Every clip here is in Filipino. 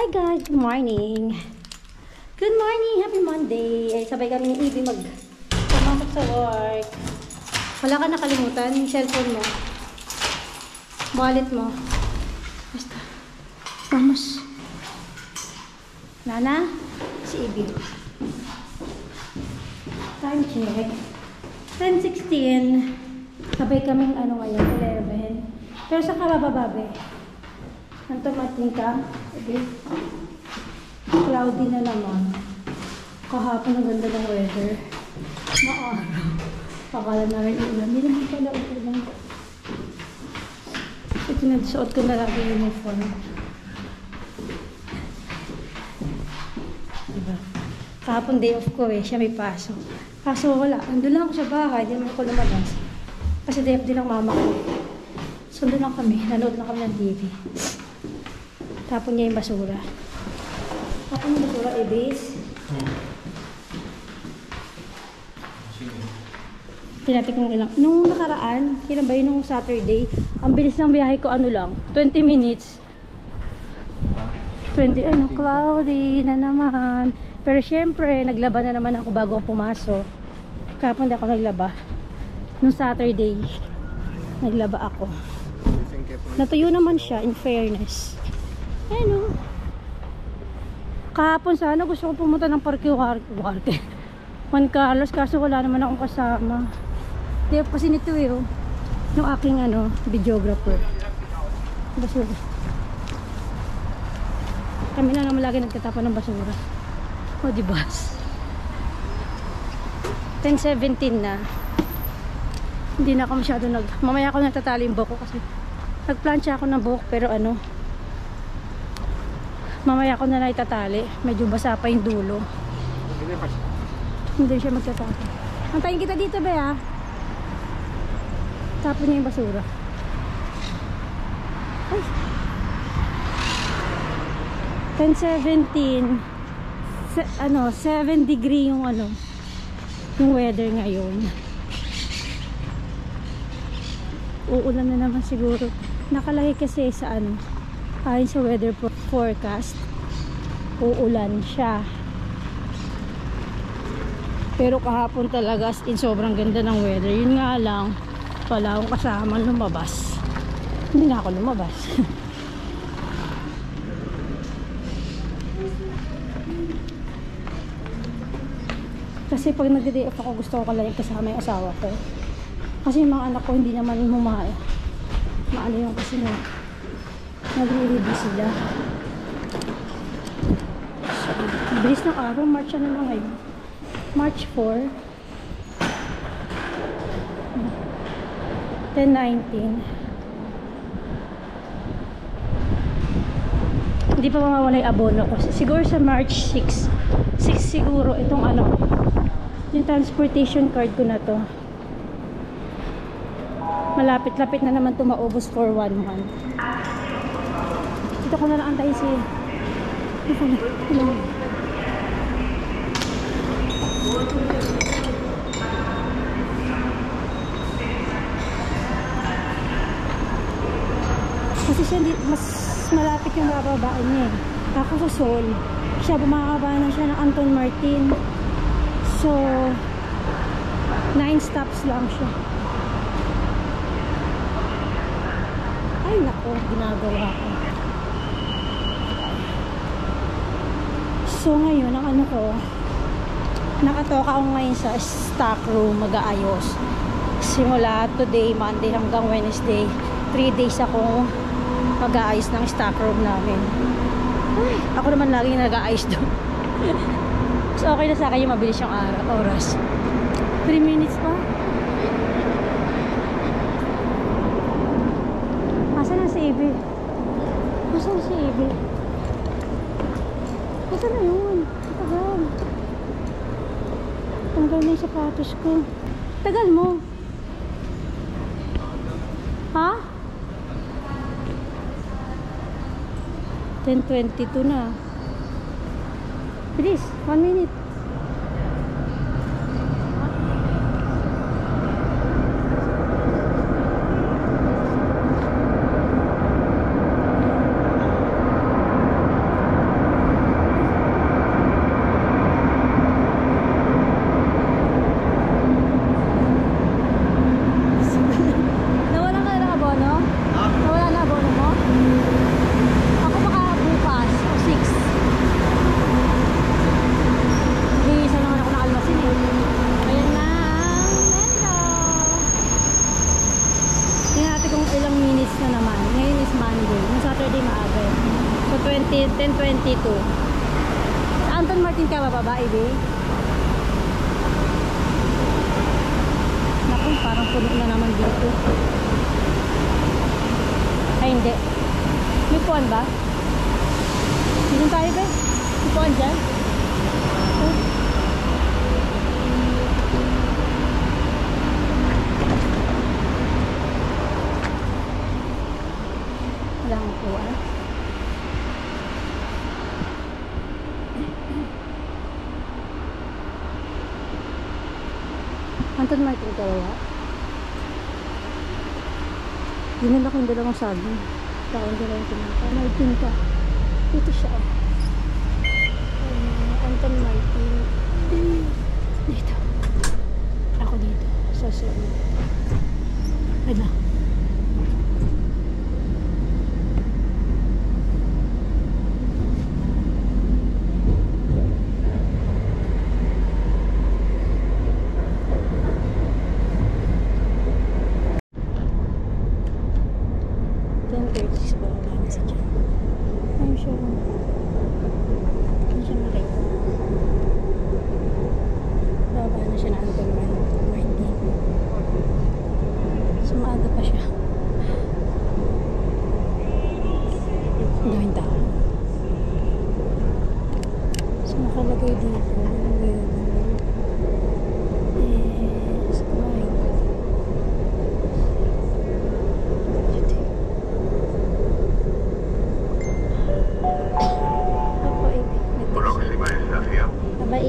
Hi guys, good morning. Good morning, happy Monday. Ay, sabay kami ni Ivy pumasok sa work. Wala ka nakalimutan yung cellphone mo. Wallet mo. Basta. Vamos. Nana, si Ivy. Time check. 10:16. Sabay kaming ano ngayon, 11. Pero sa kabababe. Nantumating ka. Okay. Cloudy na naman. Kahapon ang ganda ng weather. Maaraw. Pakala na rin ulan. Hindi naman pala ulan. Ito nagsuot ko na lagi yung uniform. Diba? Kahapon day off ko siya may pasok. Kaso wala. Nandun lang ako sa bahay. Hindi naman ako lumabas. Kasi day off din ang mama ko. So doon lang kami. Nanood lang kami ng TV. Tapon niya yung basura. Tapon yung basura, base. Tinatik ng ilang. Nung nakaraan, kailan ba yun nung Saturday, ang bilis ng biyahe ko ano lang, 20 minutes. 20, cloudy na naman. Pero syempre, naglaba na naman ako bago ako pumasok. Kapon di ako naglaba. Nung Saturday, naglaba ako. Natuyo naman siya, in fairness. Ayun o. Kahapon sana gusto ko pumunta ng Parque Juan Carlos, kaso wala naman akong kasama. Di kasi nito yung aking videographer. Basura. Kami na naman lagi nagtatapon ng basura. O diba? 10:17 na. Hindi na ako masyado mamaya ako natatali yung buhok ko kasi nagplansya ako ng buhok pero mamaya ako na itatali. Medyo basa pa yung dulo. Hindi siya magtatapon. Antayin kita dito ba tapon niya yung basura. Ay. 10:17. 7 degree yung yung weather ngayon. Uulan na naman siguro. Nakalagay kasi sa ayon sa weather forecast, uulan siya. Pero kahapon talaga as in sobrang ganda ng weather. Yun nga lang, wala akong kasama lumabas. Hindi na ako lumabas. Kasi pag nag-day off ako, gusto ko kalagay kasama yung asawa ko. Kasi yung mga anak ko hindi naman maano yung kasi nag-ready sila. So, bilis ng araw. March na ngayon. March 4. 10:19. Hindi pa mawawala yung abono ko. Siguro sa March 6. 6 siguro itong yung transportation card ko na to. Malapit-lapit na naman ito maubos for 1 month. Dito ko na lang antayin si kasi siya mas malapit yung bababaan niya ako sa Sol siya bumababa na siya ng Anton Martin, so 9 stops lang siya. Ay nako, ginagawa ko. So ngayon ang nakatoka ako ngayon sa stock room mag-aayos. Simula today, Monday hanggang Wednesday, 3 days akong mag-aayos ng stock room namin. Ay, ako naman lagi nag-aayos doon. So okay na sa akin yung mabilis yung oras. 3 minutes pa. Asan na si Ivy? Asan si Ivy? Asan na yun? Tagal. Tanggal na yung sapatos ko. Tagal mo. Ha? 10:22 na. Bilis, 1 minute. 10:22. Sa Anton Martin ka bababa, Ibi? Naku, parang puno na naman dito. Ay, hindi. May puwan ba? Dito tayo ba? May puwan dyan? Oh. Wala akong puwan. Anton Martin ka wala? Dinala ko yung dalawang sabi. Saka yung dalawang tinata. Martin ka. Dito siya. Anton Martin. Dito. Ako dito. Sa sunod. Wala.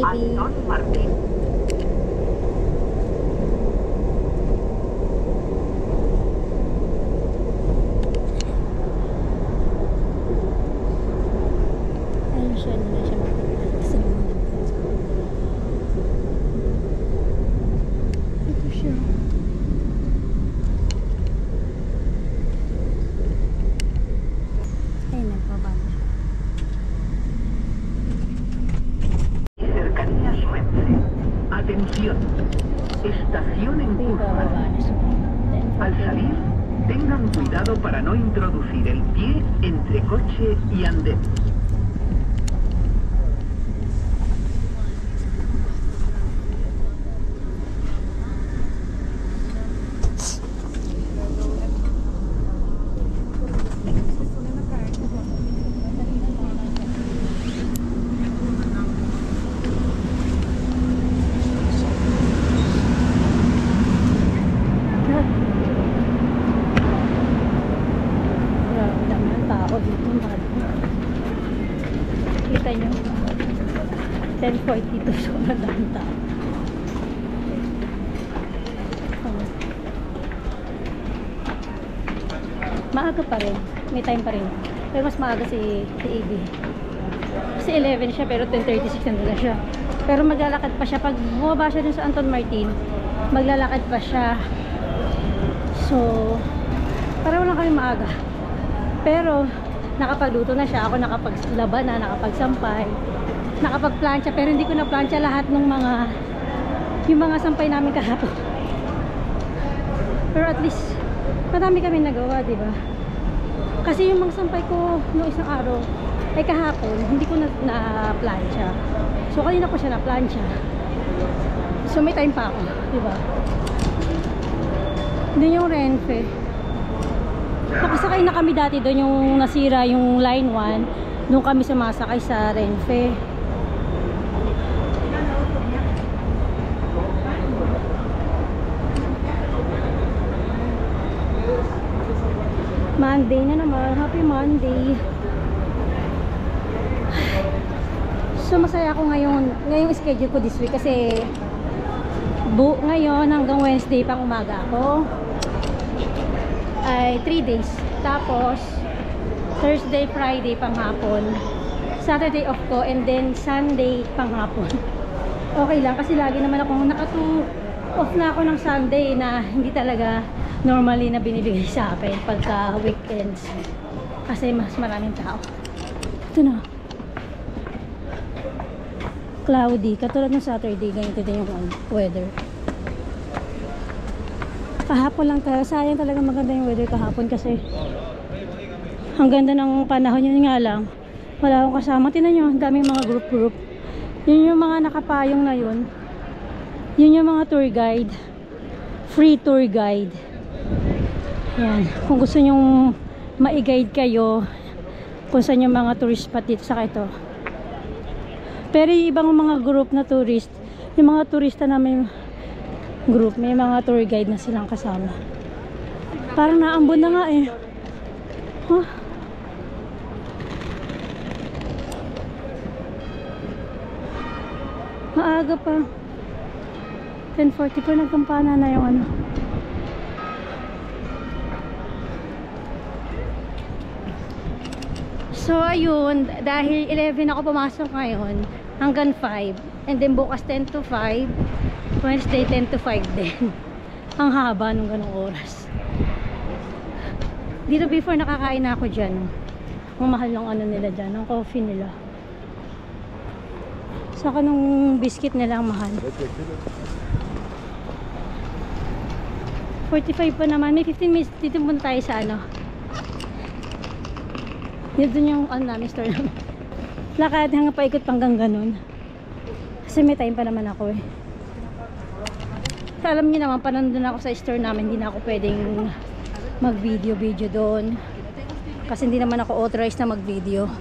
Anton Martin. Ayun siya, hindi na siya makikita. Ito siya. Ay, nagpababa. Atención, estación en curva. Al salir, tengan cuidado para no introducir el pie entre coche y andén. Kita nyo 10:42 so magandang tao. Maaga pa rin, may time pa rin, pero mas maaga si AB kasi 11 siya pero 10:36 na siya, pero maglalakad pa siya pag bumaba siya dun sa Anton Martin, maglalakad pa siya. So para wala kami maaga, pero nakapagluto na siya, ako nakapaglaban na, nakapagsampay, nakapagplancha, pero hindi ko na plancha lahat ng yung mga sampay namin kahapon. Pero at least madami kami nagawa, di ba? Kasi yung mga sampay ko noong isang araw ay kahapon, hindi ko na plancha. So kanina ko siya na plancha. So may time pa ako, di ba? Doon yung Renfe. Nakasakay na kami dati doon, yung nasira yung line 1, doon kami sumasakay sa Renfe. Monday na naman, happy Monday. So masaya ako ngayong schedule ko this week kasi ngayon hanggang Wednesday pang umaga ako ay 3 days, tapos Thursday, Friday pang hapon, Saturday off ko, and then Sunday pang hapon. Okay lang kasi lagi naman ako off na ako ng Sunday na hindi talaga normally na binibigay sa akin pagka weekends kasi mas maraming tao. Ito na, cloudy, katulad ng Saturday, ganito din yung weather. Kahapon lang tayo, sayang talaga maganda yung weather kahapon kasi ang ganda ng panahon, yun nga lang Wala akong kasama. Tingnan nyo, ang daming mga group. Yun yung mga nakapayong na yun. Yun yung mga tour guide. Free tour guide. Yan. Kung gusto nyong ma-guide kayo kung saan yung mga tourist spot dito sa ito. Pero yung ibang mga group na tourist, yung mga turista na may group, may mga tour guide na silang kasama. Parang naambon na nga eh. Huh? Maaga pa. 10:40 pa, nagkampana na yung ano. So ayun, dahil 11 ako pumasok ngayon hanggang 5, and then bukas 10 to 5, Wednesday 10 to 5 din. Ang haba nung ganong oras. Dito before nakakain na ako dyan. Ang mahal ng ano nila dyan, ng coffee nila. Saka nung biscuit nila ang mahal. 45 pa naman. May 15 minutes dito muna tayo sa ano. Yun dun yung ano namin, store namin. Lakad hanggang paikot hanggang ganun. Kasi may time pa naman ako eh. So, alam niyo naman, panandun ako sa store namin, hindi na ako pwedeng mag-video doon. Kasi hindi naman ako authorized na mag-video.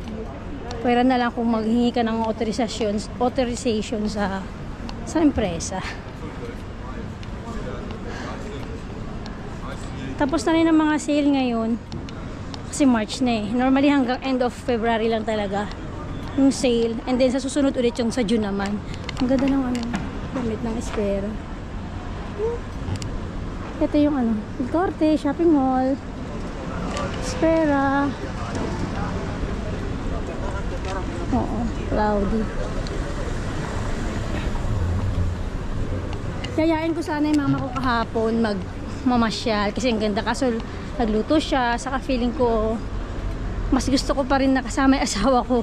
Pwera na lang kung maghingi ka ng authorization sa empresa. Tapos na rin ang mga sale ngayon. Kasi March na eh. Normally hanggang end of February lang talaga yung sale. And then sa susunod ulit yung sa June naman. Ang ganda ng ano, damit ng Espera. Ito yung ano, El Corte, shopping mall. Espera. Oo, cloudy. Yayain ko sana yung mama ko kahapon mamasyal kasi ang ganda, kaso nagluto siya, saka feeling ko mas gusto ko pa rin nakasama yung asawa ko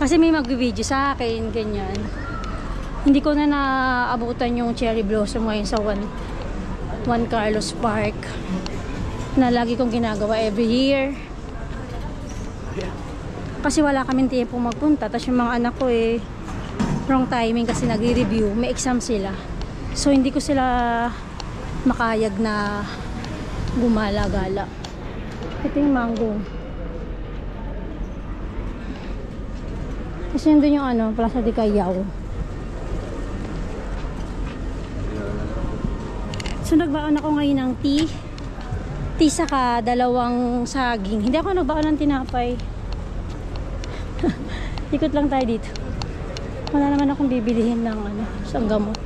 kasi may mag-video sa akin, ganyan. Hindi ko na naabutan yung cherry blossom ngayon sa Juan Carlos Park na lagi kong ginagawa every year kasi wala kaming tiempo magpunta. Tapos yung mga anak ko eh wrong timing kasi nagre-review, may exam sila, so hindi ko sila makayag na gumala-gala. Ito yung mango. Kasi yun dun yung ano, Plaza de Callao. So nagbaon ako ngayon ng tea saka dalawang saging. Hindi ako nagbaon ng tinapay. Ikot lang tayo dito. Wala naman akong bibilihin ng ano, isang gamot.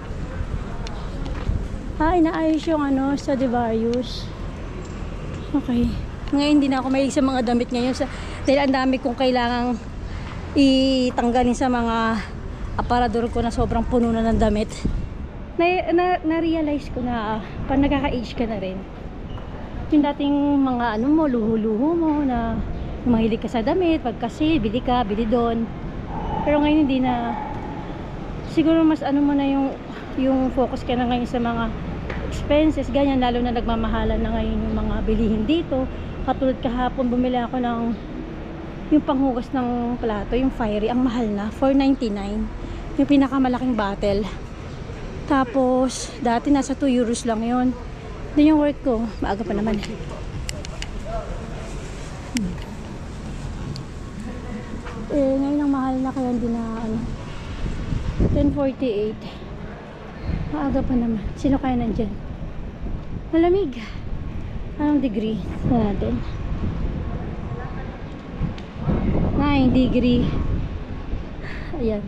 Inaayos yung ano, Stradivarius. Okay. Ngayon hindi na ako mahilig sa mga damit ngayon dahil ang dami kong kailangang itanggalin sa mga aparador ko na sobrang puno na ng damit. Na-realize ko na pag nagkaka-age ka na rin, yung dating mga ano mo, luho-luho mo na mahilig ka sa damit, pagkasi, bili ka, bili doon. Pero ngayon hindi na. Siguro mas ano mo na yung focus ka na ngayon sa mga expenses, ganyan, lalo na nagmamahalan na ngayon yung mga bilihin dito. Katulad kahapon bumili ako ng yung panghugas ng plato, yung fiery, ang mahal na, $4.99 yung pinakamalaking bottle. Tapos dati nasa 2 euros lang yon. Doon yung work ko, maaga pa naman. Ngayon ang mahal na, kaya hindi na ano, 10:48. Maaga pa naman. Sino kaya nandyan? Malamig. Anong degree na natin? 9 degree. Ayan.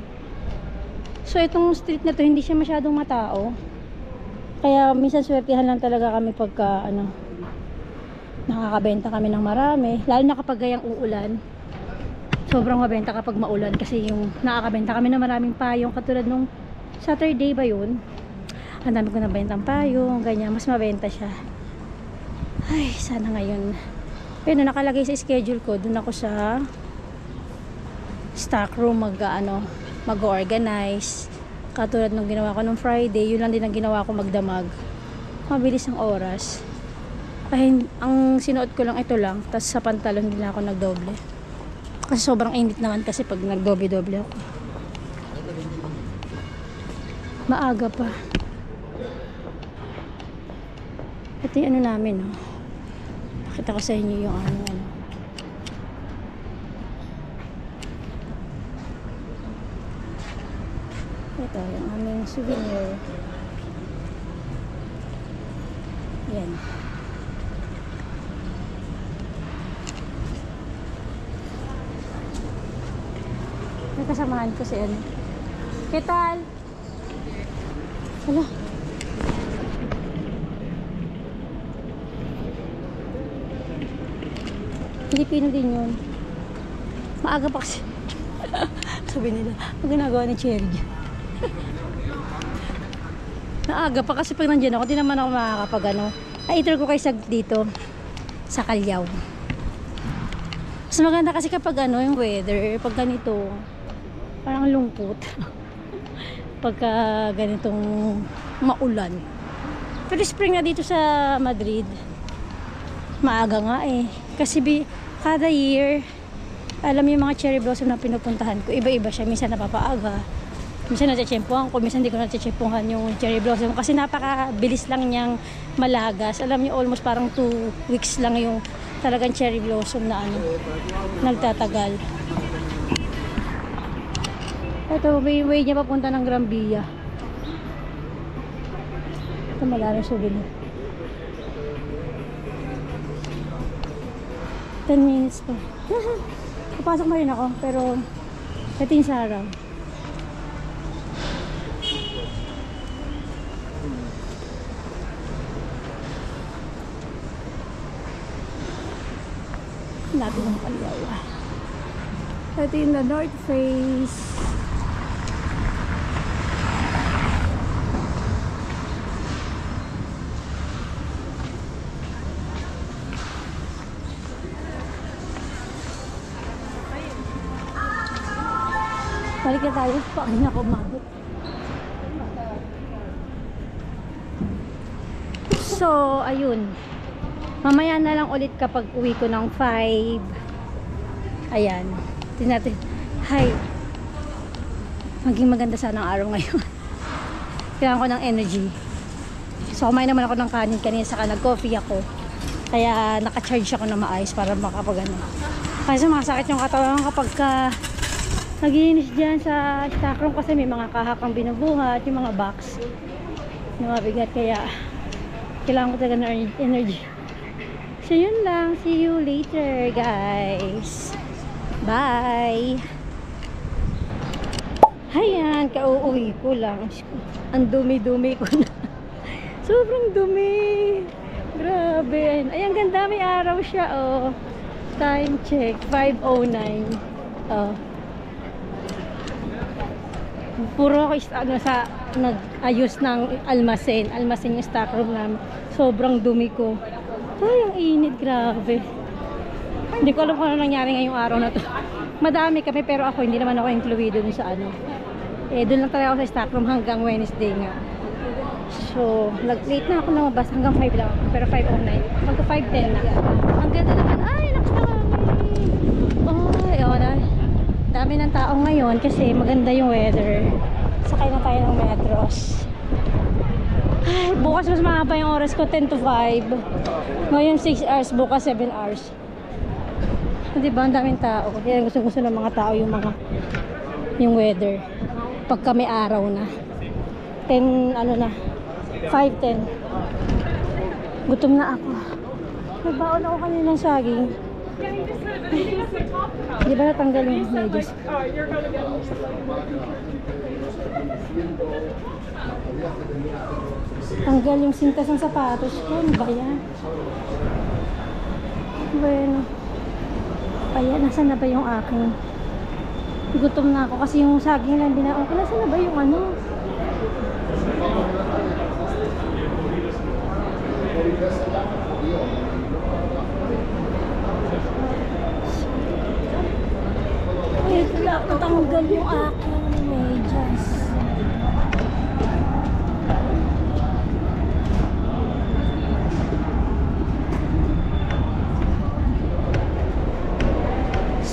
So itong street na to, hindi siya masyadong matao. Kaya minsan swertihan lang talaga kami pagka ano, nakakabenta kami ng marami. Lalo na kapag gayang uulan. Sobrang mabenta kapag maulan kasi yung nakakabenta kami ng maraming payong, katulad nung Saturday ba yun, ang dami ko nabentang payong, ganyan, mas mabenta siya. Ay, sana ngayon. Pero nakalagay sa schedule ko, dun ako sa stock room mag-organize. Katulad nung ginawa ko nung Friday, yun lang din ang ginawa ko, magdamag. Mabilis ang oras. Ay, ang sinuot ko lang ito lang, tapos sa pantalon din ako nagdoble. Kasi sobrang init naman kasi pag nagdoble-doble ako. Maaga pa. Ito yung ano namin, no? Pakita ko sa inyo yung ano. Ito, yung aming souvenir. Yan. May kasamahan ko si ano. Ketal? Hala. Pilipino din yun. Maaga pa kasi. Sabi nila, ang ginagawa ni Cherry. Naaga pa kasi pag nandiyan ako, di naman ako makakapag ano. Ay-iter ko kayo dito sa Calao. Mas maganda kasi kapag ano, yung weather, pag ganito, parang lungkot. Pagka ganitong maulan. Pero spring na dito sa Madrid. Maaga nga eh. Kasi kada year, alam yung mga cherry blossom na pinupuntahan ko, iba-iba siya. Minsan napapaaga. Minsan natsetsempuhan ko, minsan hindi ko natsetsempuhan yung cherry blossom kasi napakabilis lang niyang malagas. Alam niyo, almost parang 2 weeks lang yung talagang cherry blossom na ano, nagtatagal. Ito, may way niya papunta ng Gran Via. Ito malaking souvenir. 10 minutes pa. Papasok na rin ako, pero ito yung saraw. Natin ang Calao. Ito yung the North Face. Balik na tayo. Pakin ako mabot. So, ayun. Mamaya na lang ulit kapag uwi ko ng 5. Ayan. Tingnan natin. Hi. Maging maganda sana ang araw ngayon. Kailangan ko ng energy. So, kumain naman ako ng kanin kanina, saka nag-coffee ako. Kaya naka-charge ako na maayos para makapagano. Kasi masakit yung katawan kapag nagiinis dyan sa stockroom kasi may mga kahakang binubuhat, yung mga box na mabigat, kaya kailangan ko talaga ng energy. So yun lang, see you later guys, bye. Ayan, kauuwi ko lang, ang dumi-dumi ko na. Sobrang dumi, grabe. Ayan, ganda, may araw siya. Oh, time check 5:09. Oh, puro ako ano, sa nag-ayos ng almasen yung stock room namin. Sobrang dumi ko. Ay, ang init, grabe. Hindi ko alam kung ano nangyari ngayong araw na to. Madami kami pero ako, hindi naman ako incluido dun sa ano. Eh, dun lang talaga ako sa stock room hanggang Wednesday nga. So, late na ako lumabas hanggang 5 lang. Pero 5:09. Magto 5:10 na. Ang ganda naman. Ay, nakas na kami. Ay, na. Dami ng tao ngayon kasi maganda yung weather. Sakay na tayo ng metros. Ay, bukas mas mahaba yung oras ko, 10 to 5. Ngayon 6 hours, bukas 7 hours. Diba, ang daming tao. Kaya gusto ng mga tao yung weather. Pagka may araw na. 10, ano na, 5:10. Gutom na ako. Nagbaon ako kanina ng saging. Di ba natanggal yung medyas? Tanggal yung sintas ng sapatos ko. Ano ba yan? Bueno. Ayan, nasan na ba yung aking? Gutom na ako kasi yung saging lang binaon ko. Nasan na ba yung ano? Ay, natanggal yung aking medyas.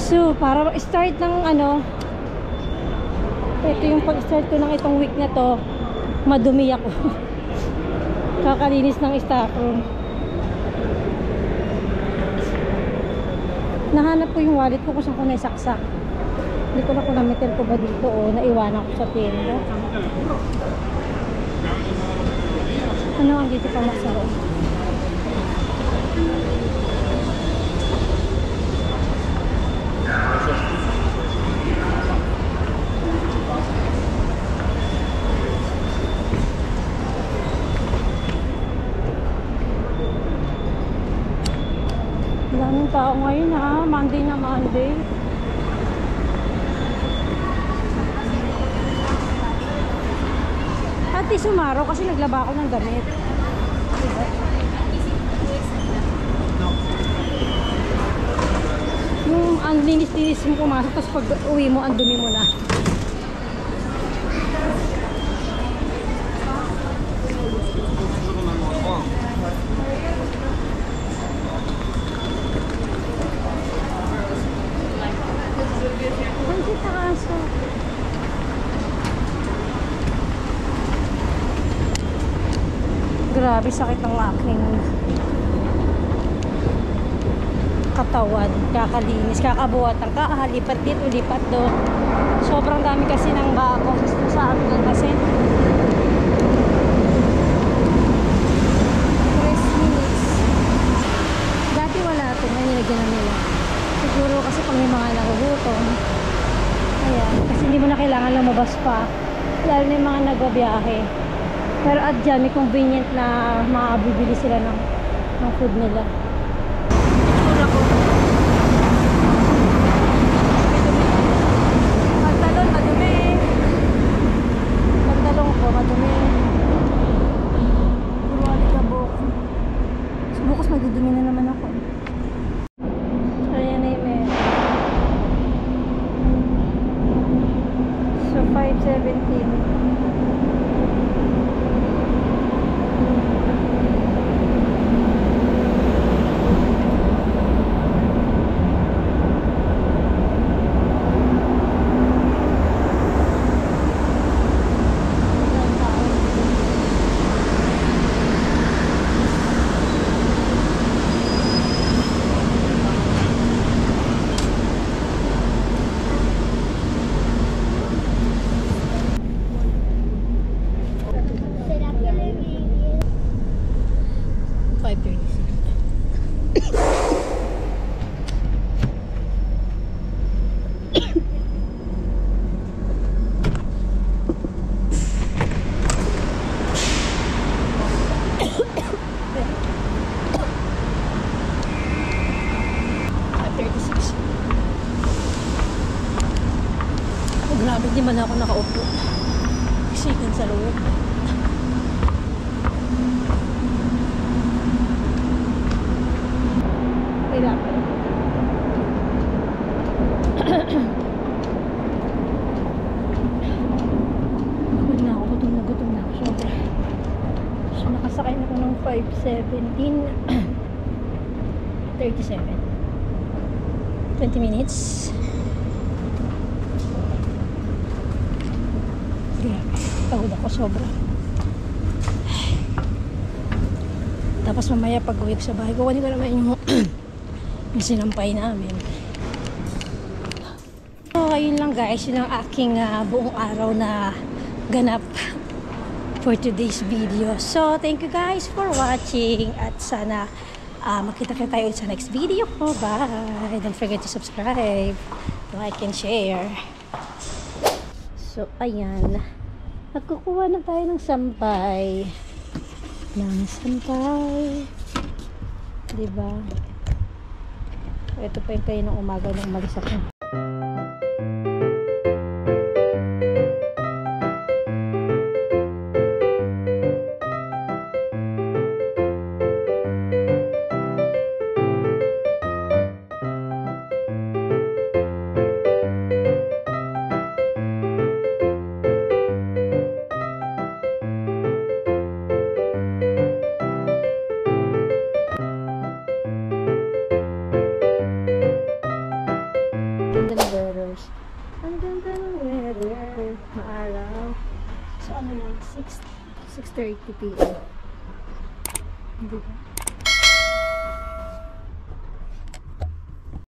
So, para start ng ano, ito yung pag-start ko ng itong week na to, madumi ako. Kakalinis ng stock room. Nahanap ko yung wallet ko kung saan ko naisaksak. Hindi ko na kung namitin ko ba dito o naiwanan ko sa tinda. Ano ang dito pa masarap? Daming tao ngayon ha, Monday na Monday. At least umaraw kasi naglaba ako ng damit. Diba? Yung ang linis-linis mo pumasok, tapos pag uwi mo, ang dumi mo na. Ang kita kaso. Grabe, sakit ang aking katawan. Kakalinis, kakabuhatan, kakalipat dito, lipat doon. Sobrang dami kasi ng bago sa amin kasi 3 minutes. Dati wala ito, ngayon nilagyan na nila. Siguro kasi pag may mga nagugutom. Ayan, kasi hindi mo na kailangan lumabas pa. Lalo na yung mga nagbabiyahe. Pero at dyan, may convenient na makabibili sila ng food nila. Itsura ko. Pantalon, madumi. Pantalon ko, madumi. Iwali ka buhok. So, bukas magdudumi na naman ako. Ayan na yung meron. So, 5:17. Grabe, di man ako nakaupo. Sigan sa loob. Wala pa. Gutom na ako. Sobra. So, nakasakay na ako ng 5:17. 37. 20 minutes. Pagod ako sobra. Tapos mamaya pag uwi ko sa bahay, kukunin ko naman yung sinampay namin. So ayun lang guys, yun ang aking buong araw na ganap for today's video. So thank you guys for watching at sana makita-kita tayo sa next video ko. Bye! Don't forget to subscribe, like and share. So ayan, nagkukuha na tayo ng sampay. Diba? Ito pa yung kayo ng umaga nung umalis ako. maaraw. So ano lang, 6:30 p.m. Diba?